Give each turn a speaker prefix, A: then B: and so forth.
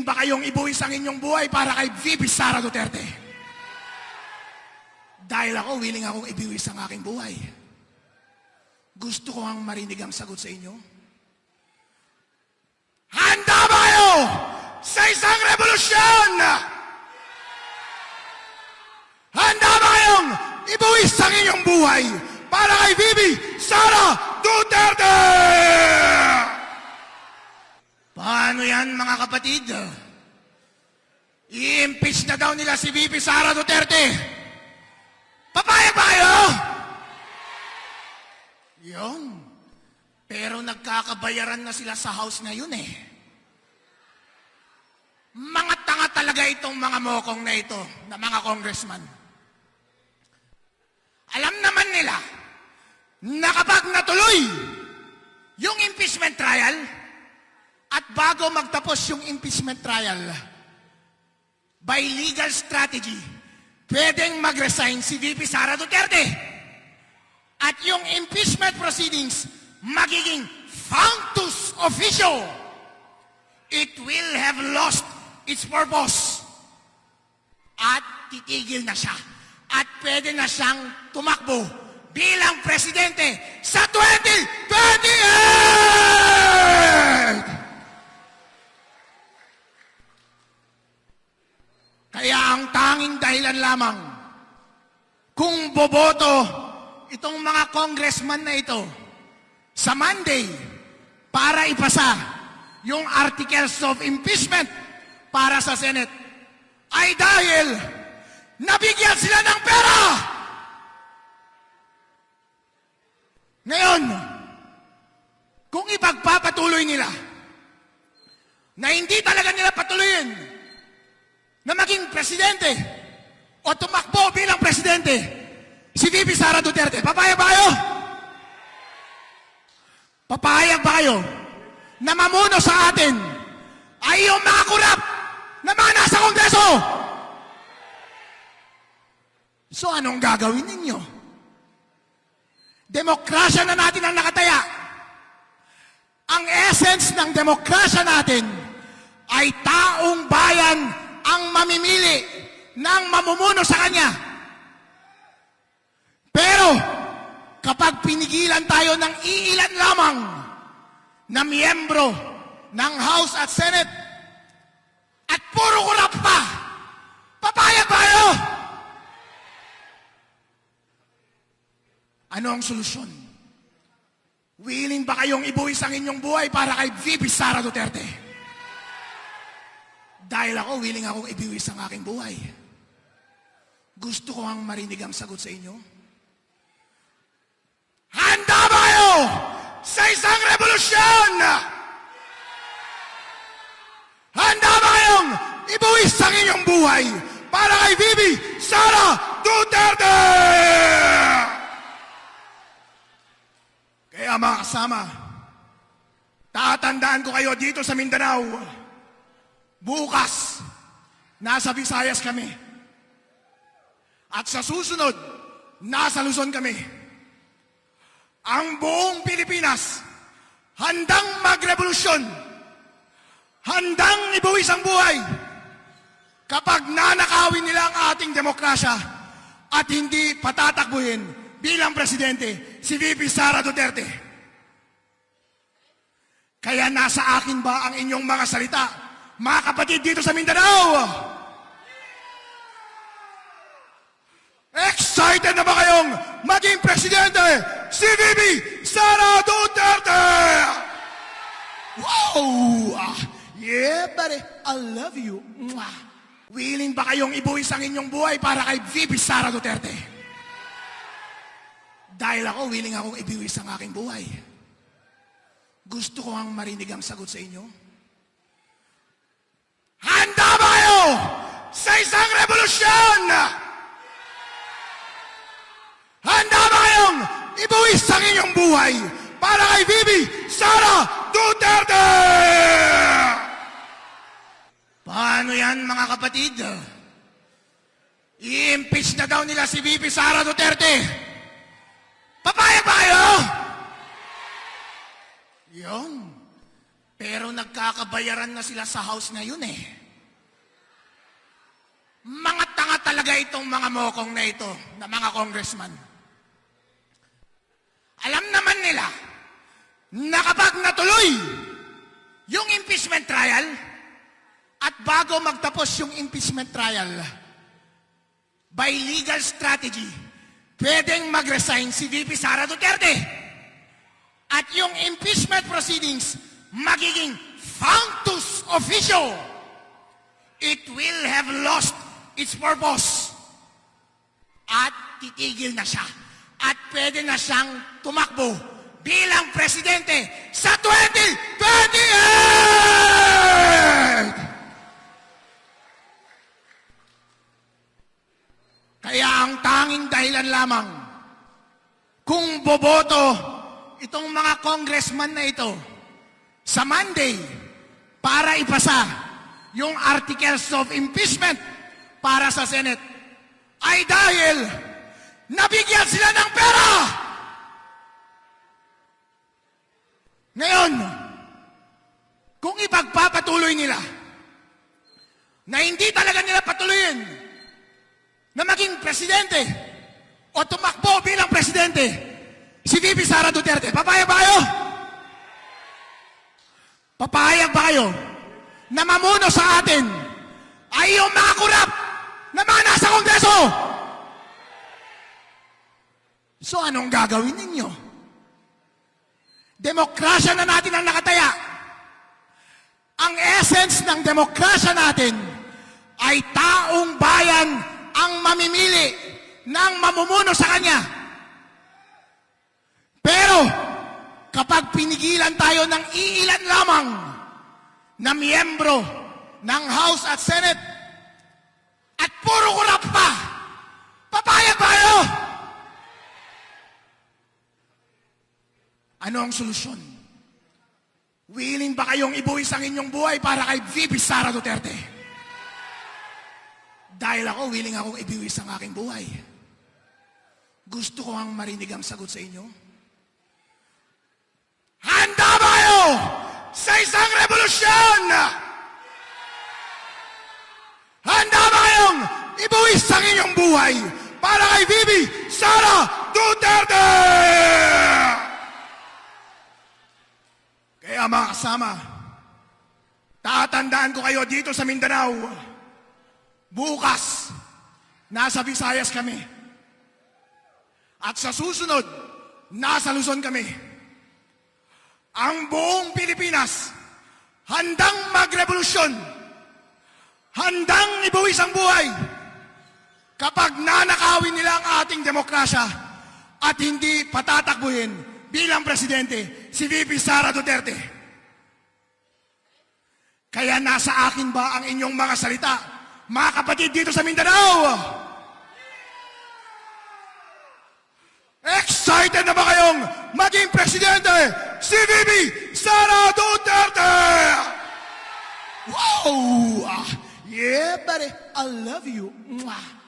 A: ba kayong ibuwis ang inyong buhay para kay VP Sara Duterte? Dahil ako, willing akong ibiwis ang aking buhay. Gusto ko ang marinig ang sagot sa inyo. Handa ba kayo sa isang revolusyon? Handa ba kayong ibuwis ang inyong buhay para kay VP Sara Duterte? Paano yan, mga kapatid? I-impeach na daw nila si VP Sara Duterte. Papayag ba kayo? Yun. Pero nagkakabayaran na sila sa house ngayon eh. Mga tanga talaga itong mga mokong na ito, na mga congressman. Alam naman nila na kapag natuloy yung impeachment trial, at bago magtapos yung impeachment trial, by legal strategy, pwedeng mag-resign si VP Sara Duterte. At yung impeachment proceedings, magiging functus officio. It will have lost its purpose. At titigil na siya. At pwede na siyang tumakbo bilang presidente sa 2028! Kaya ang tanging dahilan lamang kung boboto itong mga congressman na ito sa Monday para ipasa yung articles of impeachment para sa Senate ay dahil nabigyan sila ng pera. Ngayon, kung ipagpapatuloy nila na hindi talaga nila patuloyin na maging presidente o tumakbo bilang presidente si VP Sara Duterte, papayag ba kayo? Papayag ba kayo na mamuno sa atin ay yung mga kurap na mga nasa Kongreso? So anong gagawin ninyo? Demokrasya na natin ang nakataya. Ang essence ng demokrasya natin ay taong bayan ang mamimili ng mamumuno sa kanya. Pero kapag pinigilan tayo ng iilan lamang na miyembro ng House at Senate at puro kurap pa, papayag ba kayo? Ano ang solusyon? Willing ba kayong ibuwis ang inyong buhay para kay VP Sara Duterte? Dahil ako, willing akong ibiwis ang aking buhay. Gusto ko ang marinig ang sagot sa inyo. Handa ba kayo sa isang revolusyon? Handa ba kayong ibuwis ang inyong buhay para kay VP Sara Duterte? Kaya mga kasama, tatandaan ko kayo dito sa Mindanao. Bukas, nasa Visayas kami. At sa susunod, nasa Luzon kami. Ang buong Pilipinas, handang magrevolusyon, handang ibuwis ang buhay kapag nanakawin nila ang ating demokrasya at hindi patatakbuhin bilang presidente si VP Sara Duterte. Kaya nasa akin ba ang inyong mga salita, mga kapatid dito sa Mindanao? Excited na ba kayong maging presidente si VP Sara Duterte? Wow! Yeah, buddy. I love you. Willing ba kayong ibuwis ang inyong buhay para kay VP Sara Duterte? Dahil ako, willing akong ibiwis ang aking buhay. Gusto ko ang marinig ang sagot sa inyo. Handa ba kayo sa isang revolusyon? Handa ba kayong ibuwis ang inyong buhay para kay VP Sara Duterte? Paano yan, mga kapatid? I-impeach na daw nila si VP Sara Duterte. Papayag ba kayo? Yun. Pero nagkakabayaran na sila sa House ngayon eh. Mga tanga talaga itong mga mokong na ito, na mga congressman. Alam naman nila na kapag natuloy yung impeachment trial, at bago magtapos yung impeachment trial, by legal strategy, pwedeng mag-resign si VP Sara Duterte. At yung impeachment proceedings, magiging functus officio. It will have lost its purpose. At titigil na siya. At pwede na siyang tumakbo bilang presidente sa 2028! Kaya ang tanging dahilan lamang kung boboto itong mga congressman na ito sa Monday para ipasa yung articles of impeachment para sa Senate ay dahil nabigyan sila ng pera. Ngayon, kung ipagpapatuloy nila na hindi talaga nila patuloyin na maging presidente o tumakbo bilang presidente si VP Sara Duterte, papayag ba kayo? Papayag ba kayo na mamuno sa atin ay yung mga kurap na mga nasa Kongreso? So anong gagawin ninyo? Demokrasya na natin ang nakataya. Ang essence ng demokrasya natin ay taong bayan ang mamimili ng mamumuno sa kanya. Pero kapag pinigilan tayo ng iilan lamang na miyembro ng House at Senate at puro kurap pa, papayag ba kayo? Ano ang solusyon? Willing ba kayong ibuwis ang inyong buhay para kay VP Sara Duterte? Dahil ako, willing akong ibiwis ang aking buhay. Gusto ko ang marinig ang sagot sa inyo. Handa ba kayo sa isang revolusyon? Handa ba kayong ibuwis ang inyong buhay para kay VP Sara Duterte? Kaya mga kasama, tatandaan ko kayo dito sa Mindanao. Bukas, nasa Visayas kami. At sa susunod, nasa Luzon kami. Ang buong Pilipinas, handang magrevolusyon, handang ibuwis ang buhay kapag nanakawin nila ang ating demokrasya at hindi patatakbuhin bilang presidente si VP Sara Duterte. Kaya nasa akin ba ang inyong mga salita, mga kapatid dito sa Mindanao? Excited na ba kayong maging presidente si VP Sara Duterte? Wow! Yeah, buddy, I love you. Mwah.